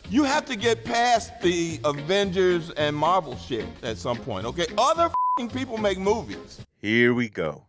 You have to get past the Avengers and Marvel shit at some point, okay? Other people make movies. Here we go.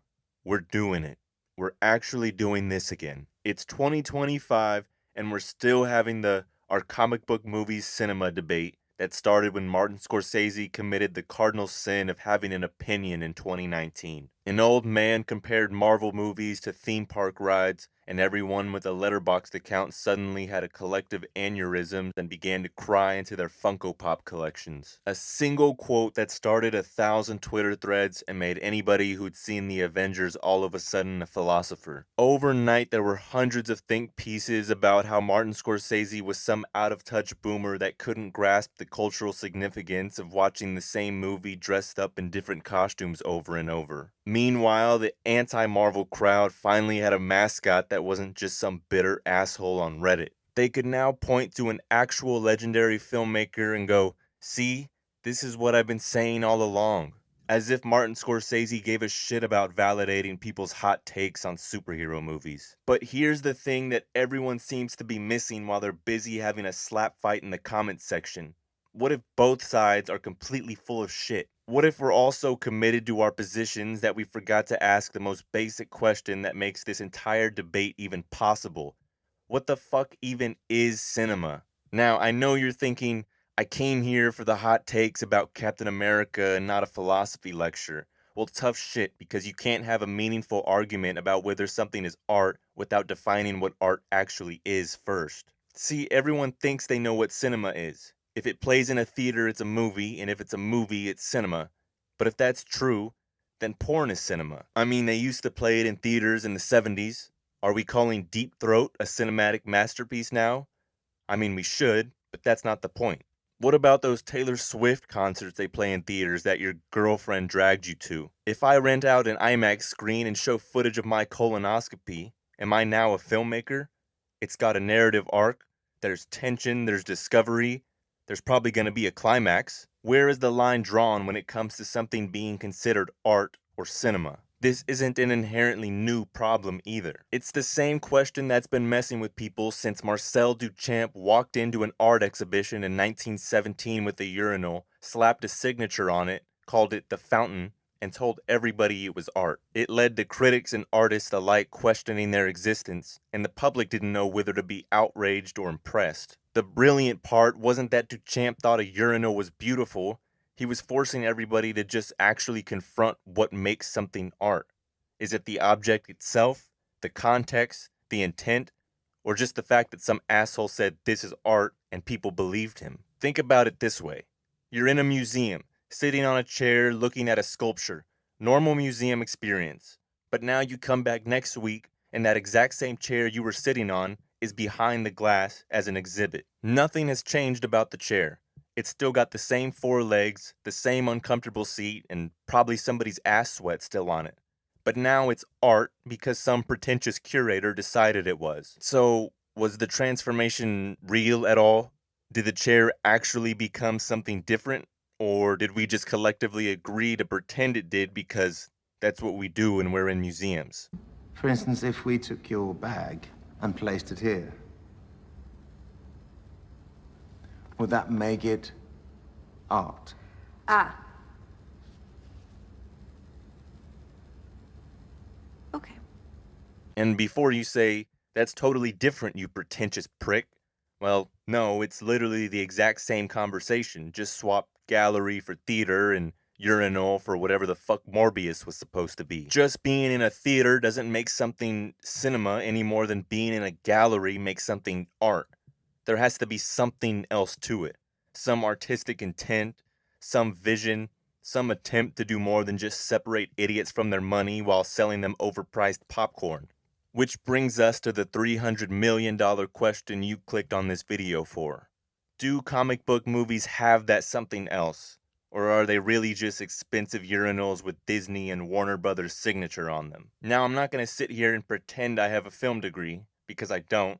We're doing it. We're actually doing this again. It's 2025, and we're still having our comic book movies cinema debate that started when Martin Scorsese committed the cardinal sin of having an opinion in 2019. An old man compared Marvel movies to theme park rides, and everyone with a Letterboxd account suddenly had a collective aneurysm and began to cry into their Funko Pop collections. A single quote that started 1,000 Twitter threads and made anybody who'd seen the Avengers all of a sudden a philosopher. Overnight, there were hundreds of think pieces about how Martin Scorsese was some out-of-touch boomer that couldn't grasp the cultural significance of watching the same movie dressed up in different costumes over and over. Meanwhile, the anti-Marvel crowd finally had a mascot that wasn't just some bitter asshole on Reddit. They could now point to an actual legendary filmmaker and go, "See, this is what I've been saying all along." As if Martin Scorsese gave a shit about validating people's hot takes on superhero movies. But here's the thing that everyone seems to be missing while they're busy having a slap fight in the comments section. What if both sides are completely full of shit? What if we're all so committed to our positions that we forgot to ask the most basic question that makes this entire debate even possible? What the fuck even is cinema? Now, I know you're thinking, I came here for the hot takes about Captain America and not a philosophy lecture. Well, tough shit, because you can't have a meaningful argument about whether something is art without defining what art actually is first. See, everyone thinks they know what cinema is. If it plays in a theater, it's a movie, and if it's a movie, it's cinema. But if that's true, then porn is cinema. I mean, they used to play it in theaters in the 70s. Are we calling Deep Throat a cinematic masterpiece now? I mean, we should, but that's not the point. What about those Taylor Swift concerts they play in theaters that your girlfriend dragged you to? If I rent out an IMAX screen and show footage of my colonoscopy, am I now a filmmaker? It's got a narrative arc, there's tension, there's discovery, there's probably going to be a climax. Where is the line drawn when it comes to something being considered art or cinema? This isn't an inherently new problem either. It's the same question that's been messing with people since Marcel Duchamp walked into an art exhibition in 1917 with a urinal, slapped a signature on it, called it the Fountain, and told everybody it was art. It led to critics and artists alike questioning their existence, and the public didn't know whether to be outraged or impressed. The brilliant part wasn't that Duchamp thought a urinal was beautiful. He was forcing everybody to just actually confront what makes something art. Is it the object itself, the context, the intent, or just the fact that some asshole said this is art and people believed him? Think about it this way. You're in a museum, sitting on a chair looking at a sculpture. Normal museum experience. But now you come back next week and that exact same chair you were sitting on is behind the glass as an exhibit. Nothing has changed about the chair. It's still got the same four legs, the same uncomfortable seat, and probably somebody's ass sweat still on it. But now it's art because some pretentious curator decided it was. So, was the transformation real at all? Did the chair actually become something different? Or did we just collectively agree to pretend it did because that's what we do when we're in museums? For instance, if we took your bag and placed it here, would that make it art? Ah. Okay. And before you say, that's totally different, you pretentious prick, well, no, it's literally the exact same conversation, just swap gallery for theater and urinal for whatever the fuck Morbius was supposed to be. Just being in a theater doesn't make something cinema any more than being in a gallery makes something art. There has to be something else to it. Some artistic intent, some vision, some attempt to do more than just separate idiots from their money while selling them overpriced popcorn. Which brings us to the $300 million question you clicked on this video for. Do comic book movies have that something else? Or are they really just expensive urinals with Disney and Warner Brothers' signature on them? Now, I'm not going to sit here and pretend I have a film degree, because I don't,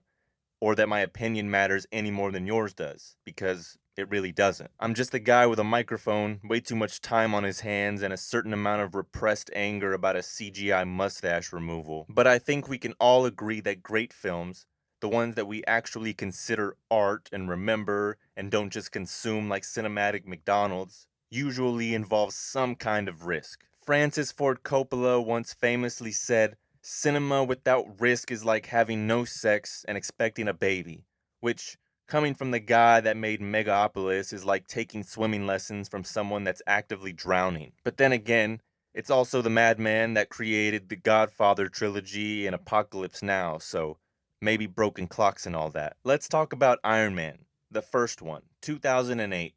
or that my opinion matters any more than yours does, because it really doesn't. I'm just a guy with a microphone, way too much time on his hands, and a certain amount of repressed anger about a CGI mustache removal. But I think we can all agree that great films, the ones that we actually consider art and remember and don't just consume like cinematic McDonald's, usually involve some kind of risk. Francis Ford Coppola once famously said, "Cinema without risk is like having no sex and expecting a baby," which, coming from the guy that made Megapolis, is like taking swimming lessons from someone that's actively drowning. But then again, it's also the madman that created the Godfather trilogy and Apocalypse Now, so maybe broken clocks and all that. Let's talk about Iron Man, the first one, 2008.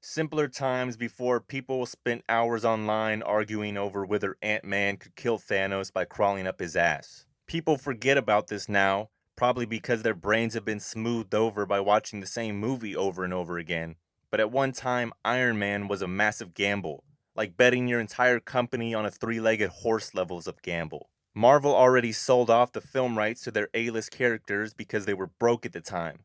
Simpler times before people spent hours online arguing over whether Ant-Man could kill Thanos by crawling up his ass. People forget about this now, probably because their brains have been smoothed over by watching the same movie over and over again. But at one time, Iron Man was a massive gamble, like betting your entire company on a three-legged horse levels of gamble. Marvel already sold off the film rights to their A-list characters because they were broke at the time.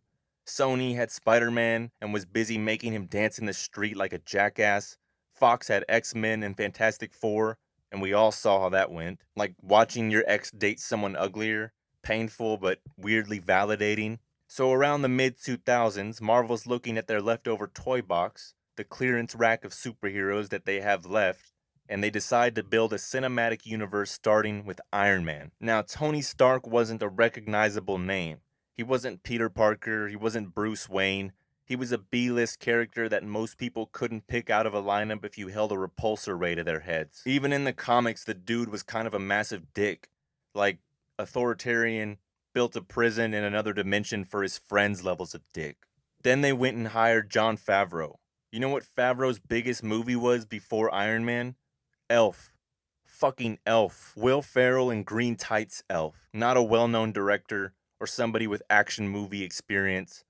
Sony had Spider-Man and was busy making him dance in the street like a jackass. Fox had X-Men and Fantastic Four, and we all saw how that went. Like watching your ex date someone uglier, painful but weirdly validating. So around the mid-2000s, Marvel's looking at their leftover toy box, the clearance rack of superheroes that they have left, and they decide to build a cinematic universe starting with Iron Man. Now, Tony Stark wasn't a recognizable name. He wasn't Peter Parker, he wasn't Bruce Wayne. He was a B-list character that most people couldn't pick out of a lineup if you held a repulsor ray to their heads. Even in the comics, the dude was kind of a massive dick. Like, authoritarian, built a prison in another dimension for his friends' levels of dick. Then they went and hired Jon Favreau. You know what Favreau's biggest movie was before Iron Man? Elf. Fucking Elf. Will Ferrell in green tights Elf. Not a well-known director or somebody with action movie experience,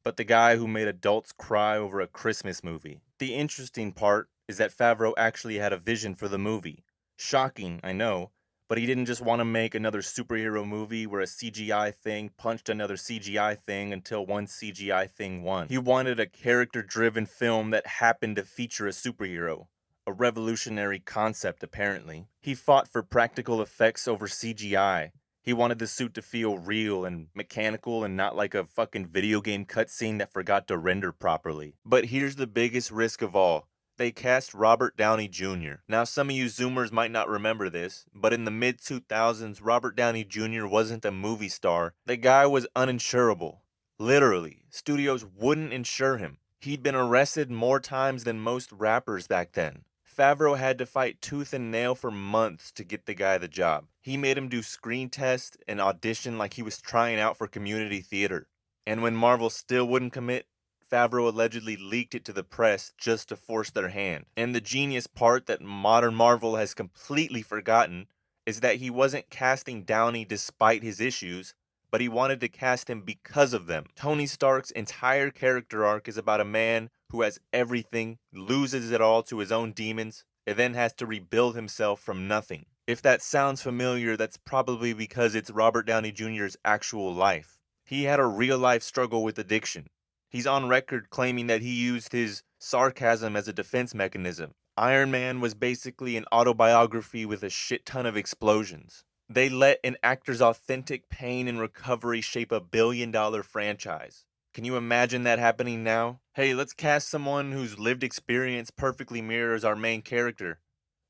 but the guy who made adults cry over a Christmas movie. The interesting part is that Favreau actually had a vision for the movie. Shocking, I know, but he didn't just want to make another superhero movie where a CGI thing punched another CGI thing until one CGI thing won. He wanted a character-driven film that happened to feature a superhero. A revolutionary concept, apparently. He fought for practical effects over CGI. He wanted the suit to feel real and mechanical and not like a fucking video game cutscene that forgot to render properly. But here's the biggest risk of all. They cast Robert Downey Jr. Now, some of you Zoomers might not remember this, but in the mid-2000s, Robert Downey Jr. wasn't a movie star. The guy was uninsurable. Literally. Studios wouldn't insure him. He'd been arrested more times than most rappers back then. Favreau had to fight tooth and nail for months to get the guy the job. He made him do screen tests and audition like he was trying out for community theater. And when Marvel still wouldn't commit, Favreau allegedly leaked it to the press just to force their hand. And the genius part that modern Marvel has completely forgotten is that he wasn't casting Downey despite his issues, but he wanted to cast him because of them. Tony Stark's entire character arc is about a man who has everything, loses it all to his own demons, and then has to rebuild himself from nothing. If that sounds familiar, that's probably because it's Robert Downey Jr.'s actual life. He had a real-life struggle with addiction. He's on record claiming that he used his sarcasm as a defense mechanism. Iron Man was basically an autobiography with a shit ton of explosions. They let an actor's authentic pain and recovery shape a billion-dollar franchise. Can you imagine that happening now? Hey, let's cast someone whose lived experience perfectly mirrors our main character.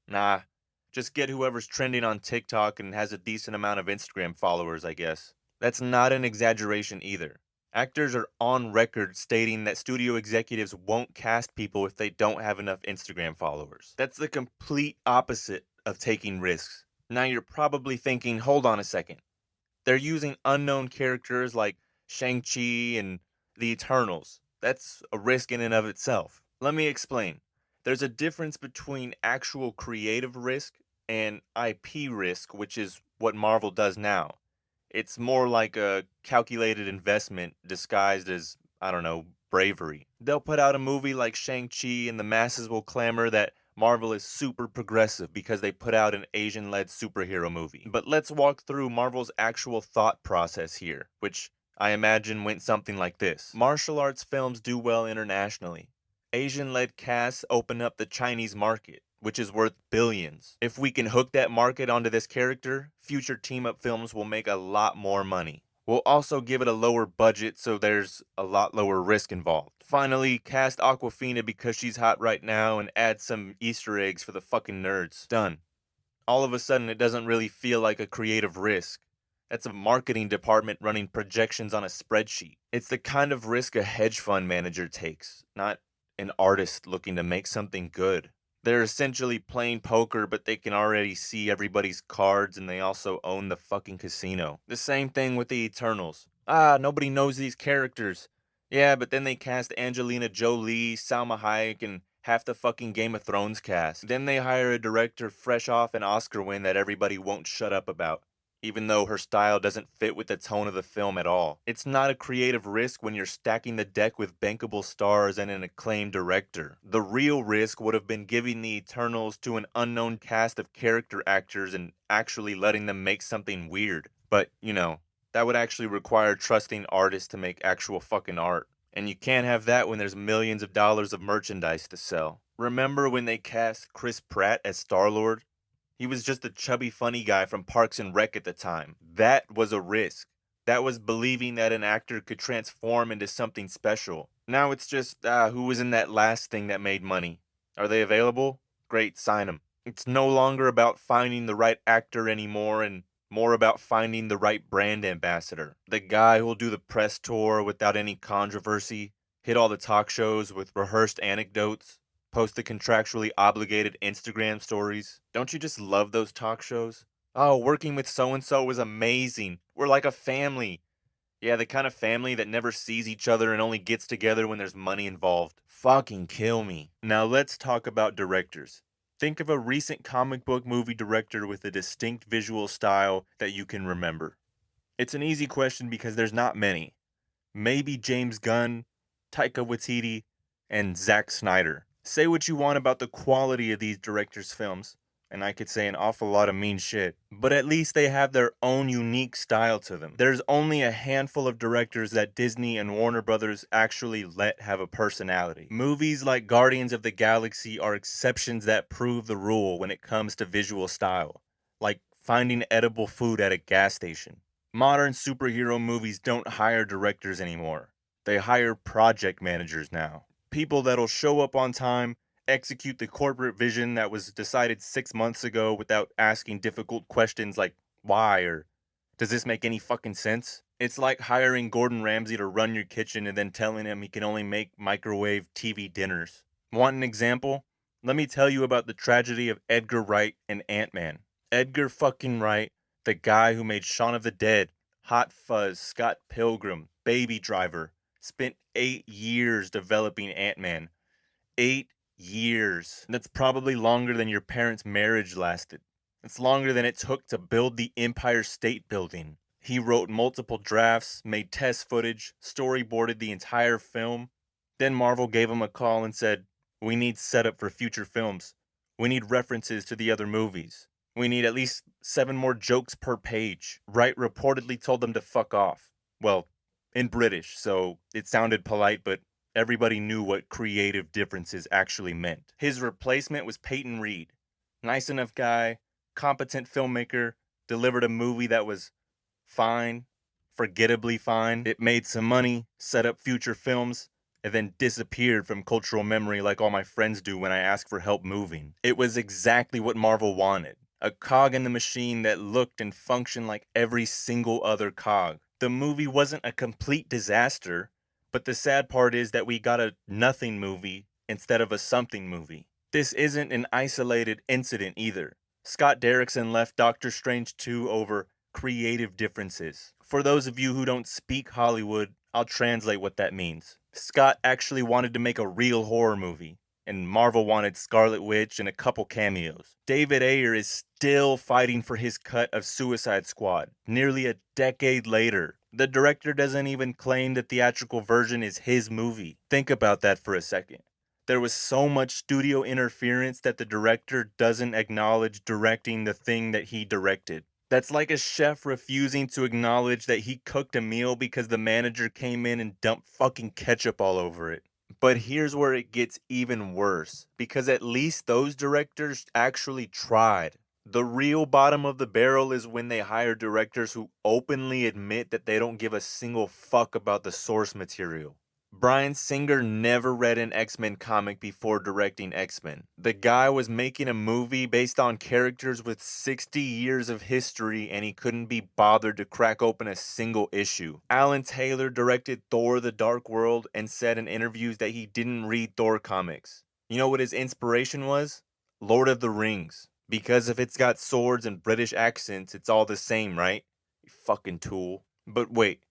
Nah, just get whoever's trending on TikTok and has a decent amount of Instagram followers, I guess. That's not an exaggeration either. Actors are on record stating that studio executives won't cast people if they don't have enough Instagram followers. That's the complete opposite of taking risks. Now you're probably thinking, hold on a second. They're using unknown characters like Shang-Chi and the Eternals. That's a risk in and of itself. Let me explain. There's a difference between actual creative risk and IP risk, which is what Marvel does now. It's more like a calculated investment disguised as, I don't know, bravery. They'll put out a movie like Shang-Chi and the masses will clamor that Marvel is super progressive because they put out an Asian-led superhero movie. But let's walk through Marvel's actual thought process here, which I imagine went something like this. Martial arts films do well internationally. Asian-led casts open up the Chinese market, which is worth billions. If we can hook that market onto this character, future team-up films will make a lot more money. We'll also give it a lower budget so there's a lot lower risk involved. Finally, cast Awkwafina because she's hot right now and add some Easter eggs for the fucking nerds. Done. All of a sudden, it doesn't really feel like a creative risk. That's a marketing department running projections on a spreadsheet. It's the kind of risk a hedge fund manager takes, not an artist looking to make something good. They're essentially playing poker, but they can already see everybody's cards and they also own the fucking casino. The same thing with the Eternals. Nobody knows these characters. Yeah, but then they cast Angelina Jolie, Salma Hayek, and half the fucking Game of Thrones cast. Then they hire a director fresh off an Oscar win that everybody won't shut up about, even though her style doesn't fit with the tone of the film at all. It's not a creative risk when you're stacking the deck with bankable stars and an acclaimed director. The real risk would have been giving the Eternals to an unknown cast of character actors and actually letting them make something weird. But, that would actually require trusting artists to make actual fucking art. And you can't have that when there's millions of dollars of merchandise to sell. Remember when they cast Chris Pratt as Star-Lord? He was just a chubby funny guy from Parks and Rec at the time. That was a risk. That was believing that an actor could transform into something special. Now it's just, who was in that last thing that made money? Are they available? Great, sign them. It's no longer about finding the right actor anymore and more about finding the right brand ambassador. The guy who'll do the press tour without any controversy, hit all the talk shows with rehearsed anecdotes, post the contractually obligated Instagram stories. Don't you just love those talk shows? Oh, working with so-and-so was amazing. We're like a family. Yeah, the kind of family that never sees each other and only gets together when there's money involved. Fucking kill me. Now let's talk about directors. Think of a recent comic book movie director with a distinct visual style that you can remember. It's an easy question because there's not many. Maybe James Gunn, Taika Waititi, and Zack Snyder. Say what you want about the quality of these directors' films, and I could say an awful lot of mean shit, but at least they have their own unique style to them. There's only a handful of directors that Disney and Warner Brothers actually let have a personality. Movies like Guardians of the Galaxy are exceptions that prove the rule when it comes to visual style, like finding edible food at a gas station. Modern superhero movies don't hire directors anymore. They hire project managers now. People that'll show up on time, execute the corporate vision that was decided 6 months ago without asking difficult questions like why or does this make any fucking sense? It's like hiring Gordon Ramsay to run your kitchen and then telling him he can only make microwave TV dinners. Want an example? Let me tell you about the tragedy of Edgar Wright and Ant-Man. Edgar fucking Wright, the guy who made Shaun of the Dead, Hot Fuzz, Scott Pilgrim, Baby Driver, spent 8 years developing Ant-Man. 8 years. That's probably longer than your parents' marriage lasted. It's longer than it took to build the Empire State Building. He wrote multiple drafts, made test footage, storyboarded the entire film. Then Marvel gave him a call and said, "We need setup for future films. We need references to the other movies. We need at least 7 more jokes per page." Wright reportedly told them to fuck off. Well, in British, so it sounded polite, but everybody knew what creative differences actually meant. His replacement was Peyton Reed. Nice enough guy, competent filmmaker, delivered a movie that was fine, forgettably fine. It made some money, set up future films, and then disappeared from cultural memory like all my friends do when I ask for help moving. It was exactly what Marvel wanted. A cog in the machine that looked and functioned like every single other cog. The movie wasn't a complete disaster, but the sad part is that we got a nothing movie instead of a something movie. This isn't an isolated incident either. Scott Derrickson left Doctor Strange 2 over creative differences. For those of you who don't speak Hollywood, I'll translate what that means. Scott actually wanted to make a real horror movie, and Marvel wanted Scarlet Witch and a couple cameos. David Ayer is still fighting for his cut of Suicide Squad, nearly a decade later. The director doesn't even claim the theatrical version is his movie. Think about that for a second. There was so much studio interference that the director doesn't acknowledge directing the thing that he directed. That's like a chef refusing to acknowledge that he cooked a meal because the manager came in and dumped fucking ketchup all over it. But here's where it gets even worse, because at least those directors actually tried. The real bottom of the barrel is when they hire directors who openly admit that they don't give a single fuck about the source material. Bryan Singer never read an X-Men comic before directing X-Men. The guy was making a movie based on characters with 60 years of history and he couldn't be bothered to crack open a single issue. Alan Taylor directed Thor: The Dark World and said in interviews that he didn't read Thor comics. You know what his inspiration was? Lord of the Rings. Because if it's got swords and British accents, it's all the same, right? You fucking tool. But wait,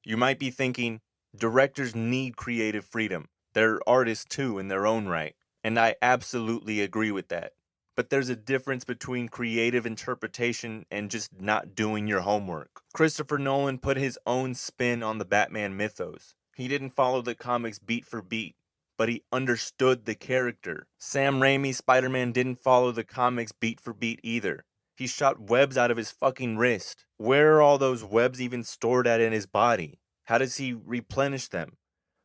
you might be thinking, directors need creative freedom. They're artists too in their own right. And I absolutely agree with that. But there's a difference between creative interpretation and just not doing your homework. Christopher Nolan put his own spin on the Batman mythos. He didn't follow the comics beat for beat, but he understood the character. Sam Raimi's Spider-Man didn't follow the comics beat for beat either. He shot webs out of his fucking wrist. Where are all those webs even stored at in his body? How does he replenish them?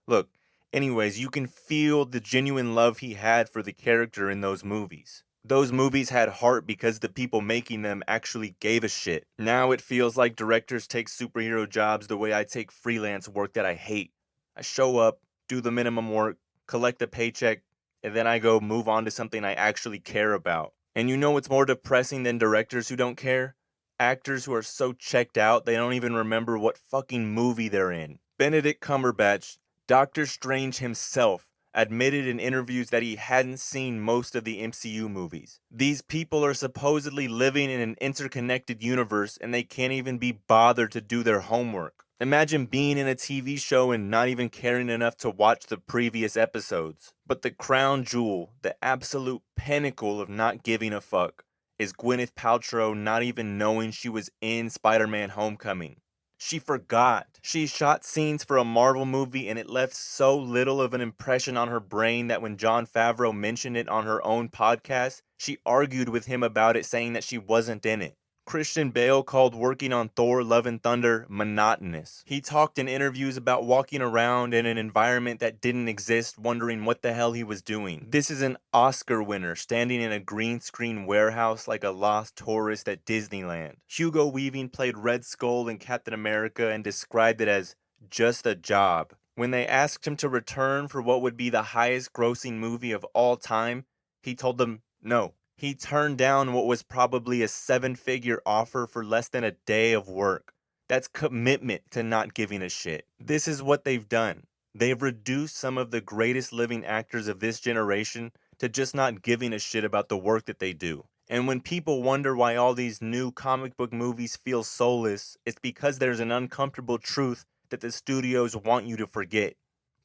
Look, anyways, you can feel the genuine love he had for the character in those movies. Those movies had heart because the people making them actually gave a shit. Now it feels like directors take superhero jobs the way I take freelance work that I hate. I show up, do the minimum work, collect a paycheck, and then I go move on to something I actually care about. And you know what's more depressing than directors who don't care? Actors who are so checked out they don't even remember what fucking movie they're in. Benedict Cumberbatch, Doctor Strange himself, admitted in interviews that he hadn't seen most of the MCU movies. These people are supposedly living in an interconnected universe and they can't even be bothered to do their homework. Imagine being in a TV show and not even caring enough to watch the previous episodes. But the crown jewel, the absolute pinnacle of not giving a fuck, is Gwyneth Paltrow not even knowing she was in Spider-Man Homecoming. She forgot. She shot scenes for a Marvel movie and it left so little of an impression on her brain that when Jon Favreau mentioned it on her own podcast, she argued with him about it, saying that she wasn't in it. Christian Bale called working on Thor: Love and Thunder monotonous. He talked in interviews about walking around in an environment that didn't exist, wondering what the hell he was doing. This is an Oscar winner standing in a green screen warehouse like a lost tourist at Disneyland. Hugo Weaving played Red Skull in Captain America and described it as just a job. When they asked him to return for what would be the highest grossing movie of all time, he told them no. He turned down what was probably a 7-figure offer for less than a day of work. That's commitment to not giving a shit. This is what they've done. They've reduced some of the greatest living actors of this generation to just not giving a shit about the work that they do. And when people wonder why all these new comic book movies feel soulless, it's because there's an uncomfortable truth that the studios want you to forget.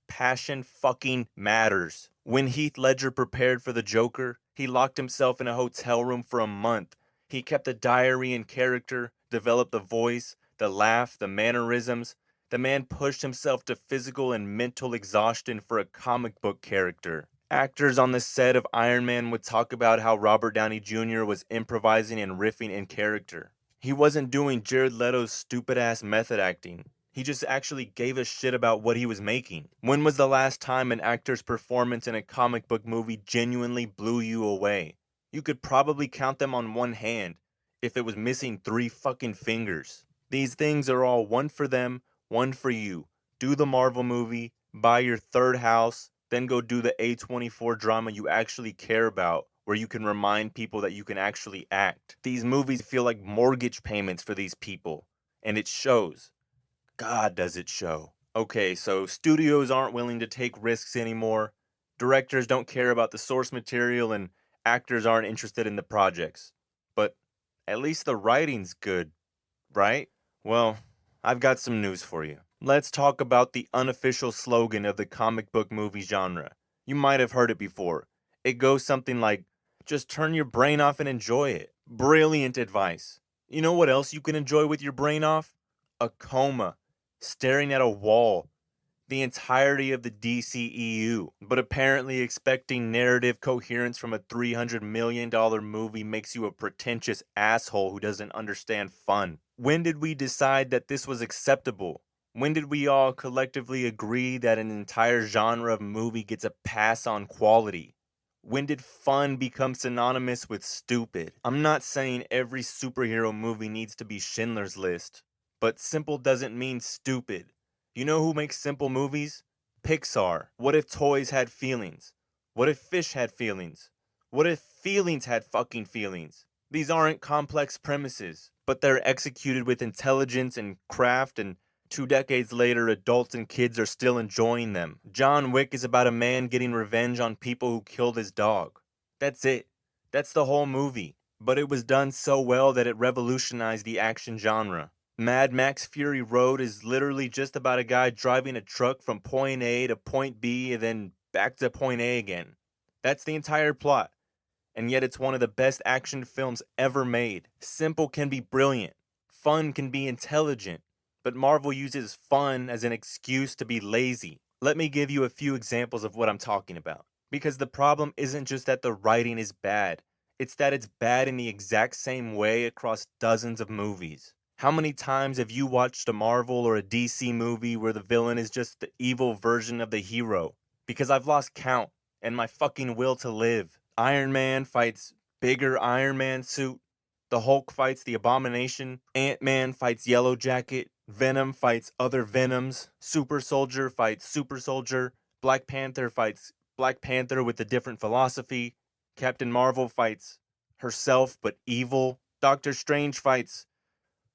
Passion fucking matters. When Heath Ledger prepared for the Joker, he locked himself in a hotel room for a month. He kept a diary in character, developed the voice, the laugh, the mannerisms. The man pushed himself to physical and mental exhaustion for a comic book character. Actors on the set of Iron Man would talk about how Robert Downey Jr. was improvising and riffing in character. He wasn't doing Jared Leto's stupid-ass method acting. He just actually gave a shit about what he was making. When was the last time an actor's performance in a comic book movie genuinely blew you away? You could probably count them on one hand, if it was missing 3 fucking fingers. These things are all one for them, one for you. Do the Marvel movie, buy your third house, then go do the A24 drama you actually care about, where you can remind people that you can actually act. These movies feel like mortgage payments for these people, and it shows. God, does it show. Okay, so studios aren't willing to take risks anymore, directors don't care about the source material, and actors aren't interested in the projects. But at least the writing's good, right? Well, I've got some news for you. Let's talk about the unofficial slogan of the comic book movie genre. You might have heard it before. It goes something like, just turn your brain off and enjoy it. Brilliant advice. You know what else you can enjoy with your brain off? A coma. Staring at a wall. The entirety of the DCEU. But apparently expecting narrative coherence from a $300 million movie makes you a pretentious asshole who doesn't understand fun. When did we decide that this was acceptable? When did we all collectively agree that an entire genre of movie gets a pass on quality? When did fun become synonymous with stupid? I'm not saying every superhero movie needs to be Schindler's List, but simple doesn't mean stupid. You know who makes simple movies? Pixar. What if toys had feelings? What if fish had feelings? What if feelings had fucking feelings? These aren't complex premises, but they're executed with intelligence and craft, and 2 decades later, adults and kids are still enjoying them. John Wick is about a man getting revenge on people who killed his dog. That's it. That's the whole movie. But it was done so well that it revolutionized the action genre. Mad Max Fury Road is literally just about a guy driving a truck from point A to point B and then back to point A again. That's the entire plot. And yet it's one of the best action films ever made. Simple can be brilliant. Fun can be intelligent. But Marvel uses fun as an excuse to be lazy. Let me give you a few examples of what I'm talking about. Because the problem isn't just that the writing is bad, it's that it's bad in the exact same way across dozens of movies. How many times have you watched a Marvel or a DC movie where the villain is just the evil version of the hero? Because I've lost count and my fucking will to live. Iron Man fights bigger Iron Man suit. The Hulk fights the Abomination. Ant-Man fights Yellow Jacket. Venom fights other Venoms. Super Soldier fights Super Soldier. Black Panther fights Black Panther with a different philosophy. Captain Marvel fights herself but evil. Doctor Strange fights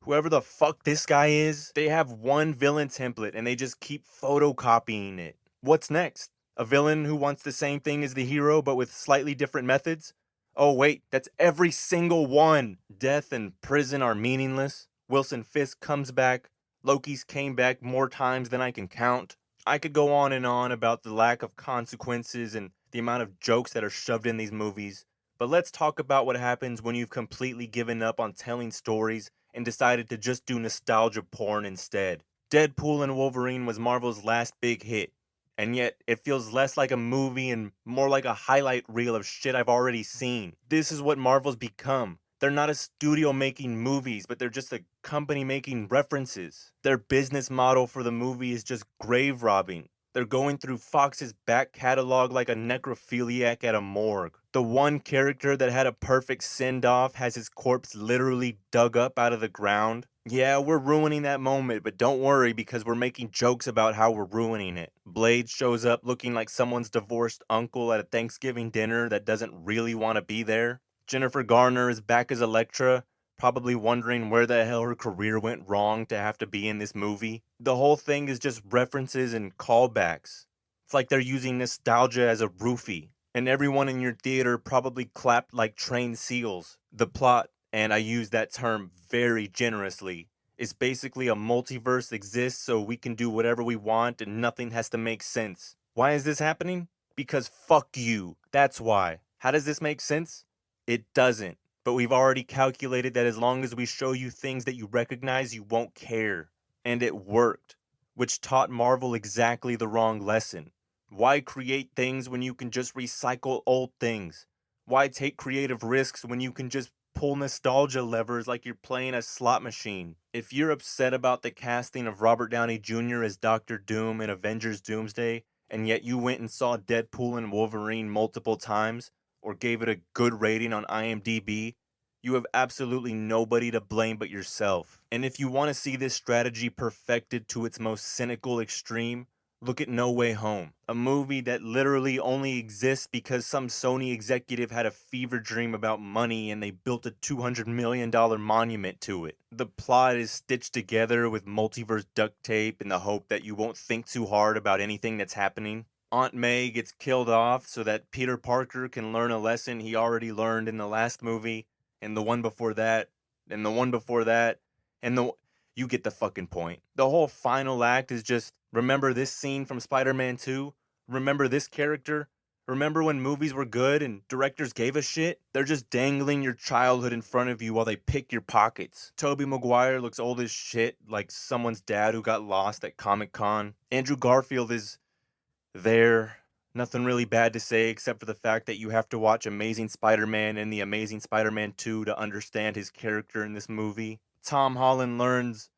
whoever the fuck this guy is. They have one villain template and they just keep photocopying it. What's next? A villain who wants the same thing as the hero but with slightly different methods? Oh wait, that's every single one! Death and prison are meaningless. Wilson Fisk comes back. Loki's came back more times than I can count. I could go on and on about the lack of consequences and the amount of jokes that are shoved in these movies, but let's talk about what happens when you've completely given up on telling stories and decided to just do nostalgia porn instead. Deadpool and Wolverine was Marvel's last big hit, and yet it feels less like a movie and more like a highlight reel of shit I've already seen. This is what Marvel's become. They're not a studio making movies, but they're just a company making references. Their business model for the movie is just grave robbing. They're going through Fox's back catalog like a necrophiliac at a morgue. The one character that had a perfect send-off has his corpse literally dug up out of the ground. Yeah, we're ruining that moment, but don't worry because we're making jokes about how we're ruining it. Blade shows up looking like someone's divorced uncle at a Thanksgiving dinner that doesn't really want to be there. Jennifer Garner is back as Elektra, probably wondering where the hell her career went wrong to have to be in this movie. The whole thing is just references and callbacks. It's like they're using nostalgia as a roofie, and everyone in your theater probably clapped like trained seals. The plot, and I use that term very generously, is basically a multiverse exists so we can do whatever we want and nothing has to make sense. Why is this happening? Because fuck you. That's why. How does this make sense? It doesn't. But we've already calculated that as long as we show you things that you recognize, you won't care. And it worked, which taught Marvel exactly the wrong lesson. Why create things when you can just recycle old things? Why take creative risks when you can just pull nostalgia levers like you're playing a slot machine? If you're upset about the casting of Robert Downey Jr. as Doctor Doom in Avengers Doomsday, and yet you went and saw Deadpool and Wolverine multiple times, or gave it a good rating on IMDb, you have absolutely nobody to blame but yourself. And if you want to see this strategy perfected to its most cynical extreme, look at No Way Home, a movie that literally only exists because some Sony executive had a fever dream about money and they built a $200 million monument to it. The plot is stitched together with multiverse duct tape in the hope that you won't think too hard about anything that's happening. Aunt May gets killed off so that Peter Parker can learn a lesson he already learned in the last movie, and the one before that, and the one before that, and you get the fucking point. The whole final act is just, remember this scene from Spider-Man 2? Remember this character? Remember when movies were good and directors gave a shit? They're just dangling your childhood in front of you while they pick your pockets. Tobey Maguire looks old as shit, like someone's dad who got lost at Comic-Con. Andrew Garfield is there. Nothing really bad to say except for the fact that you have to watch Amazing Spider-Man and The Amazing Spider-Man 2 to understand his character in this movie. Tom Holland learns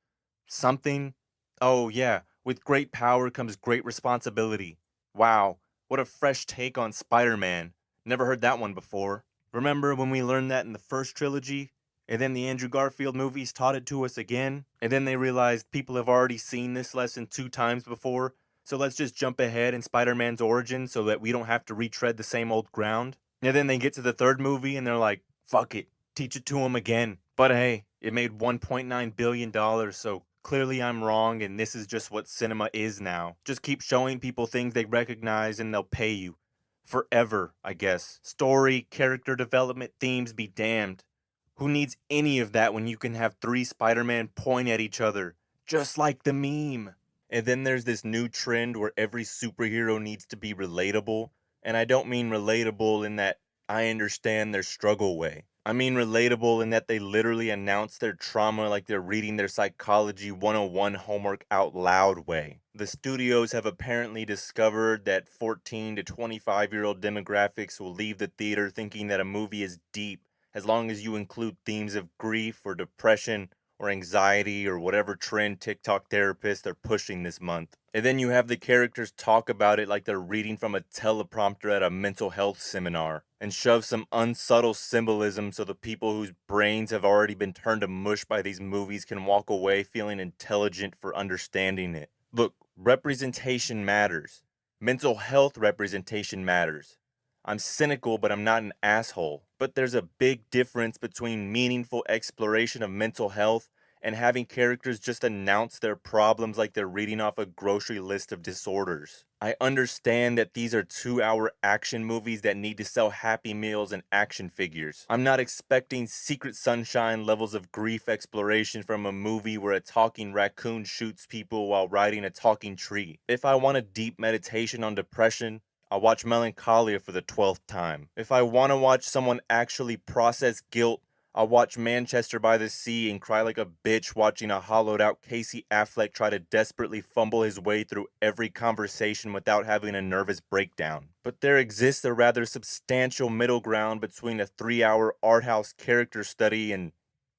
something. Oh yeah, with great power comes great responsibility. Wow, what a fresh take on Spider-Man. Never heard that one before. Remember when we learned that in the first trilogy? And then the Andrew Garfield movies taught it to us again? And then they realized people have already seen this lesson 2 times before, so let's just jump ahead in Spider-Man's origin so that we don't have to retread the same old ground? And then they get to the third movie and they're like, fuck it, teach it to him again. But hey, it made $1.9 billion, so clearly I'm wrong and this is just what cinema is now. Just keep showing people things they recognize and they'll pay you. Forever, I guess. Story, character development, themes be damned. Who needs any of that when you can have 3 Spider-Man point at each other? Just like the meme. And then there's this new trend where every superhero needs to be relatable. And I don't mean relatable in that I understand their struggle way. I mean relatable in that they literally announce their trauma like they're reading their Psychology 101 homework out loud way. The studios have apparently discovered that 14 to 25-year-old demographics will leave the theater thinking that a movie is deep as long as you include themes of grief or depression or anxiety or whatever trend TikTok therapists are pushing this month. And then you have the characters talk about it like they're reading from a teleprompter at a mental health seminar, and shove some unsubtle symbolism so the people whose brains have already been turned to mush by these movies can walk away feeling intelligent for understanding it. Look, representation matters. Mental health representation matters. I'm cynical, but I'm not an asshole. But there's a big difference between meaningful exploration of mental health and having characters just announce their problems like they're reading off a grocery list of disorders. I understand that these are 2-hour action movies that need to sell Happy Meals and action figures. I'm not expecting Secret Sunshine levels of grief exploration from a movie where a talking raccoon shoots people while riding a talking tree. If I want a deep meditation on depression, I'll watch Melancholia for the 12th time. If I want to watch someone actually process guilt, I'll watch Manchester by the Sea and cry like a bitch watching a hollowed out Casey Affleck try to desperately fumble his way through every conversation without having a nervous breakdown. But there exists a rather substantial middle ground between a 3-hour art house character study and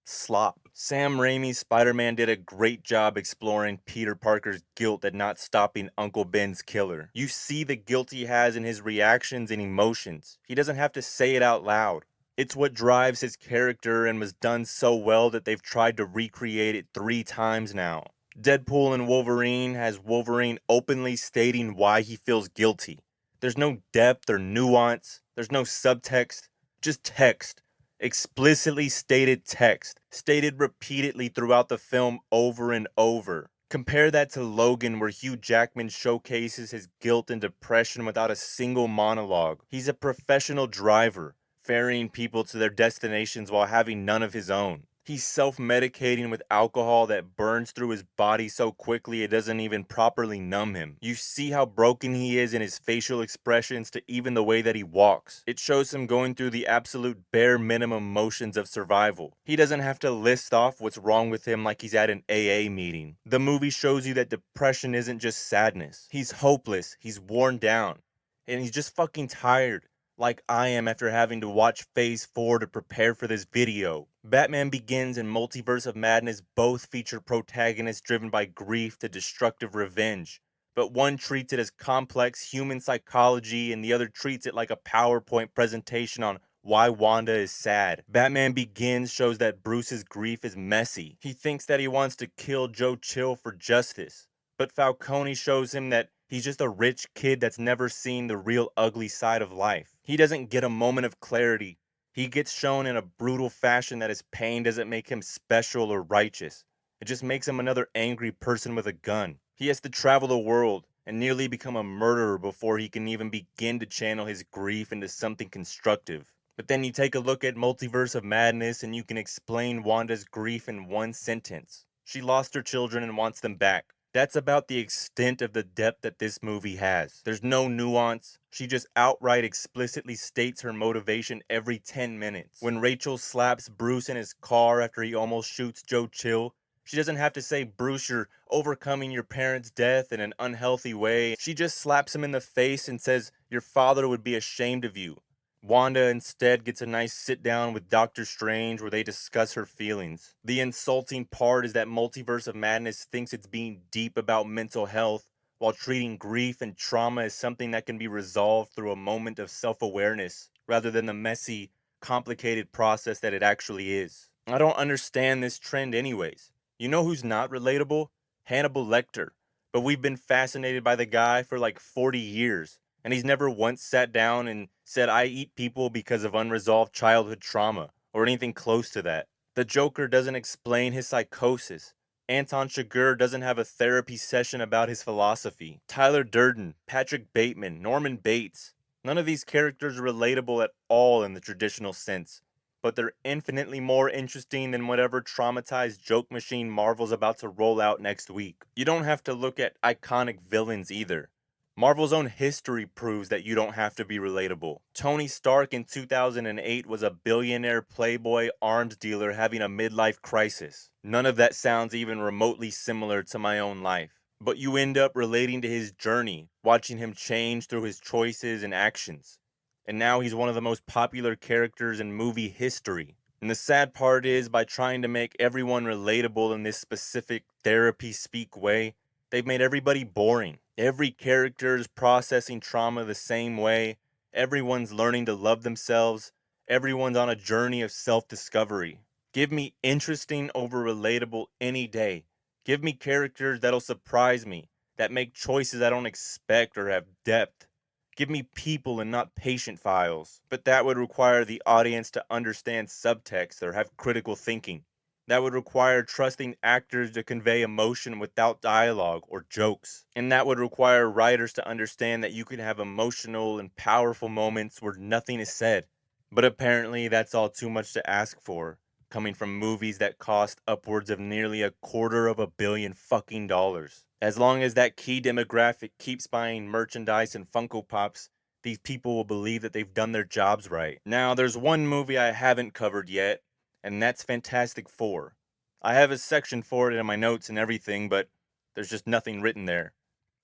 slop. Sam Raimi's Spider-Man did a great job exploring Peter Parker's guilt at not stopping Uncle Ben's killer. You see the guilt he has in his reactions and emotions. He doesn't have to say it out loud. It's what drives his character and was done so well that they've tried to recreate it 3 times now. Deadpool and Wolverine has Wolverine openly stating why he feels guilty. There's no depth or nuance. There's no subtext. Just text. Explicitly stated text, stated repeatedly throughout the film over and over. Compare that to Logan, where Hugh Jackman showcases his guilt and depression without a single monologue. He's a professional driver, ferrying people to their destinations while having none of his own. He's self-medicating with alcohol that burns through his body so quickly it doesn't even properly numb him. You see how broken he is in his facial expressions to even the way that he walks. It shows him going through the absolute bare minimum motions of survival. He doesn't have to list off what's wrong with him like he's at an AA meeting. The movie shows you that depression isn't just sadness. He's hopeless, he's worn down, and he's just fucking tired. Like I am after having to watch Phase 4 to prepare for this video. Batman Begins and Multiverse of Madness both feature protagonists driven by grief to destructive revenge, but one treats it as complex human psychology and the other treats it like a PowerPoint presentation on why Wanda is sad. Batman Begins shows that Bruce's grief is messy. He thinks that he wants to kill Joe Chill for justice, but Falcone shows him that he's just a rich kid that's never seen the real ugly side of life. He doesn't get a moment of clarity. He gets shown in a brutal fashion that his pain doesn't make him special or righteous. It just makes him another angry person with a gun. He has to travel the world and nearly become a murderer before he can even begin to channel his grief into something constructive. But then you take a look at Multiverse of Madness and you can explain Wanda's grief in one sentence. She lost her children and wants them back. That's about the extent of the depth that this movie has. There's no nuance. She just outright explicitly states her motivation every 10 minutes. When Rachel slaps Bruce in his car after he almost shoots Joe Chill, she doesn't have to say, Bruce, you're overcoming your parents' death in an unhealthy way. She just slaps him in the face and says, your father would be ashamed of you. Wanda instead gets a nice sit down with Doctor Strange where they discuss her feelings. The insulting part is that Multiverse of Madness thinks it's being deep about mental health, while treating grief and trauma as something that can be resolved through a moment of self-awareness rather than the messy, complicated process that it actually is. I don't understand this trend anyways. You know who's not relatable? Hannibal Lecter. But we've been fascinated by the guy for like 40 years, and he's never once sat down and said, I eat people because of unresolved childhood trauma, or anything close to that. The Joker doesn't explain his psychosis. Anton Chigurh doesn't have a therapy session about his philosophy. Tyler Durden, Patrick Bateman, Norman Bates. None of these characters are relatable at all in the traditional sense, but they're infinitely more interesting than whatever traumatized joke machine Marvel's about to roll out next week. You don't have to look at iconic villains either. Marvel's own history proves that you don't have to be relatable. Tony Stark in 2008 was a billionaire playboy arms dealer having a midlife crisis. None of that sounds even remotely similar to my own life. But you end up relating to his journey, watching him change through his choices and actions. And now he's one of the most popular characters in movie history. And the sad part is, by trying to make everyone relatable in this specific therapy speak way, they've made everybody boring. Every character is processing trauma the same way. Everyone's learning to love themselves. Everyone's on a journey of self-discovery. Give me interesting over relatable any day. Give me characters that'll surprise me, that make choices I don't expect or have depth. Give me people and not patient files. But that would require the audience to understand subtext or have critical thinking. That would require trusting actors to convey emotion without dialogue or jokes. And that would require writers to understand that you can have emotional and powerful moments where nothing is said. But apparently that's all too much to ask for, coming from movies that cost upwards of nearly $250 million fucking dollars. As long as that key demographic keeps buying merchandise and Funko Pops, these people will believe that they've done their jobs right. Now, there's one movie I haven't covered yet, and that's Fantastic Four. I have a section for it in my notes and everything, but there's just nothing written there.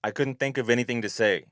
I couldn't think of anything to say,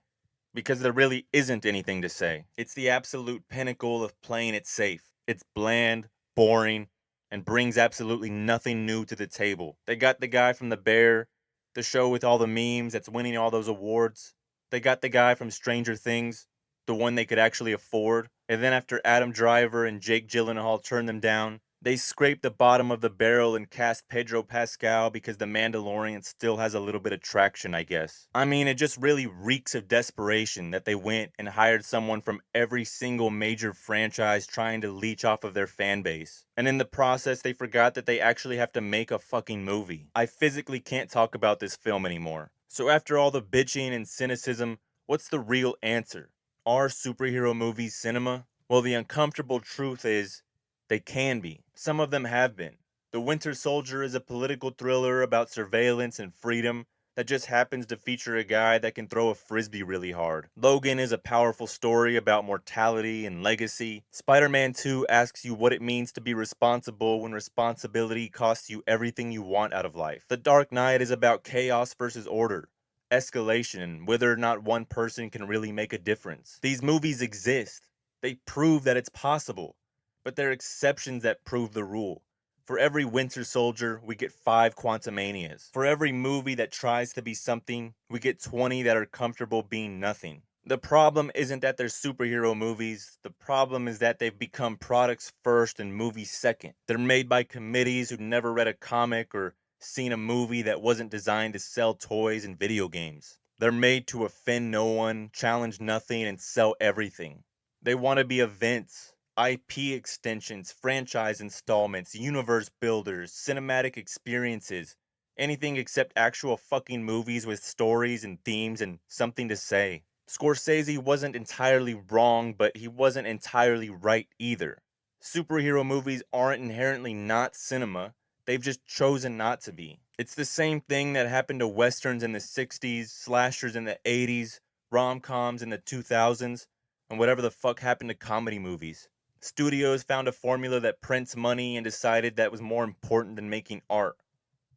because there really isn't anything to say. It's the absolute pinnacle of playing it safe. It's bland, boring, and brings absolutely nothing new to the table. They got the guy from The Bear, the show with all the memes that's winning all those awards. They got the guy from Stranger Things, the one they could actually afford. And then after Adam Driver and Jake Gyllenhaal turned them down, they scraped the bottom of the barrel and cast Pedro Pascal because The Mandalorian still has a little bit of traction, I guess. I mean, it just really reeks of desperation that they went and hired someone from every single major franchise trying to leech off of their fan base. And in the process, they forgot that they actually have to make a fucking movie. I physically can't talk about this film anymore. So after all the bitching and cynicism, what's the real answer? Are superhero movies cinema? Well, the uncomfortable truth is, they can be. Some of them have been. The Winter Soldier is a political thriller about surveillance and freedom that just happens to feature a guy that can throw a frisbee really hard. Logan is a powerful story about mortality and legacy. Spider-Man 2 asks you what it means to be responsible when responsibility costs you everything you want out of life. The Dark Knight is about chaos versus order, escalation, and whether or not one person can really make a difference. These movies exist. They prove that it's possible. But there are exceptions that prove the rule. For every Winter Soldier, we get 5 Quantumanias. For every movie that tries to be something, we get 20 that are comfortable being nothing. The problem isn't that they're superhero movies. The problem is that they've become products first and movies second. They're made by committees who never read a comic or seen a movie that wasn't designed to sell toys and video games. They're made to offend no one, challenge nothing, and sell everything. They want to be events, IP extensions, franchise installments, universe builders, cinematic experiences, anything except actual fucking movies with stories and themes and something to say. Scorsese wasn't entirely wrong, but he wasn't entirely right either. Superhero movies aren't inherently not cinema, they've just chosen not to be. It's the same thing that happened to westerns in the 60s, slashers in the 80s, rom-coms in the 2000s, and whatever the fuck happened to comedy movies. Studios found a formula that prints money and decided that was more important than making art.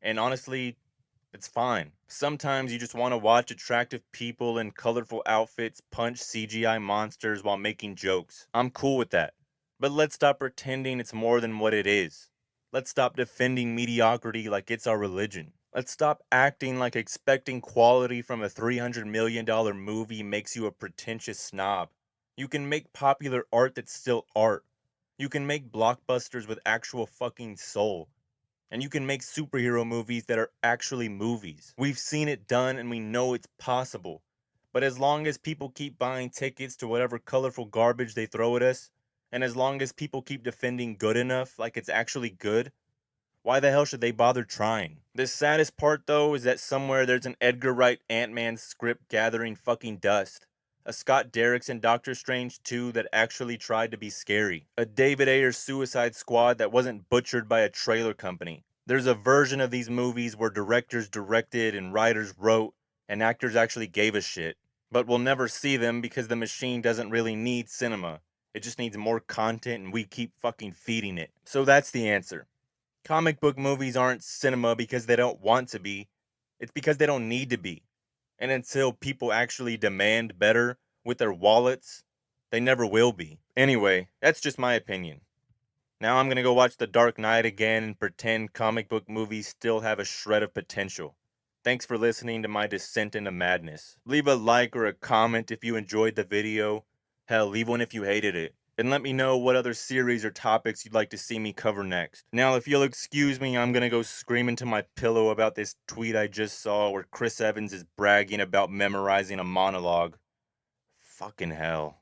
And honestly, it's fine. Sometimes you just want to watch attractive people in colorful outfits punch CGI monsters while making jokes. I'm cool with that. But let's stop pretending it's more than what it is. Let's stop defending mediocrity like it's our religion. Let's stop acting like expecting quality from a $300 million movie makes you a pretentious snob. You can make popular art that's still art. You can make blockbusters with actual fucking soul. And you can make superhero movies that are actually movies. We've seen it done and we know it's possible. But as long as people keep buying tickets to whatever colorful garbage they throw at us, and as long as people keep defending good enough like it's actually good, why the hell should they bother trying? The saddest part though is that somewhere there's an Edgar Wright Ant-Man script gathering fucking dust. A Scott Derrickson Doctor Strange 2 that actually tried to be scary. A David Ayer Suicide Squad that wasn't butchered by a trailer company. There's a version of these movies where directors directed and writers wrote and actors actually gave a shit. But we'll never see them because the machine doesn't really need cinema. It just needs more content and we keep fucking feeding it. So that's the answer. Comic book movies aren't cinema because they don't want to be. It's because they don't need to be. And until people actually demand better with their wallets, they never will be. Anyway, that's just my opinion. Now I'm gonna go watch The Dark Knight again and pretend comic book movies still have a shred of potential. Thanks for listening to my descent into madness. Leave a like or a comment if you enjoyed the video. Hell, leave one if you hated it. And let me know what other series or topics you'd like to see me cover next. Now, if you'll excuse me, I'm gonna go scream into my pillow about this tweet I just saw where Chris Evans is bragging about memorizing a monologue. Fucking hell.